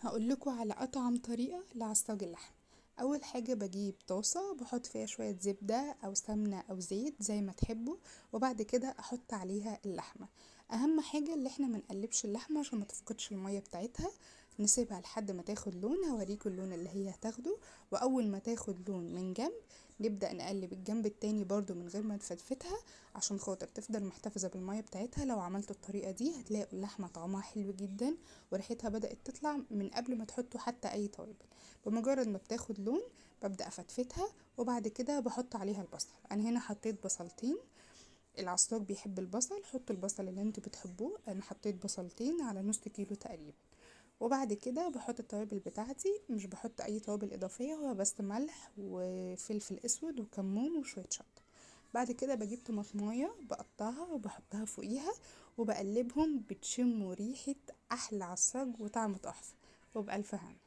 هقول لكم على اطعم طريقه لعصاج اللحم. اول حاجه بجيب طاسه بحط فيها شويه زبده او سمنه او زيت زي ما تحبوا، وبعد كده احط عليها اللحمه. اهم حاجه اللي احنا منقلبش اللحمه عشان ما تفقدش الميه بتاعتها، نسيبها لحد ما تاخد لون. هوريكم اللون اللي هي هتاخده، واول ما تاخد لون من جنب نبدأ نقلب الجنب التاني برضو من غير ما نفتفتها، عشان خاطر تفضل محتفظة بالمية بتاعتها. لو عملتوا الطريقة دي هتلاقوا اللحمة طعمها حلو جدا، وريحتها بدأت تطلع من قبل ما تحطوا حتى اي توابل. بمجرد ما بتاخد لون ببدأ افتفتها، وبعد كده بحط عليها البصل. انا هنا حطيت بصلتين، العصاج بيحب البصل، حطوا البصل اللي انتوا بتحبوه. انا حطيت بصلتين على نص كيلو تقريبا. وبعد كده بحط التوابل بتاعتي، مش بحط اي توابل اضافيه، هو بس ملح وفلفل اسود وكمون وشويه شطه. بعد كده بجيب طماطمايه بقطعها وبحطها فوقيها وبقلبهم، بتشموا ريحه احلى عصاج وطعم تحفه. وبألف هنا.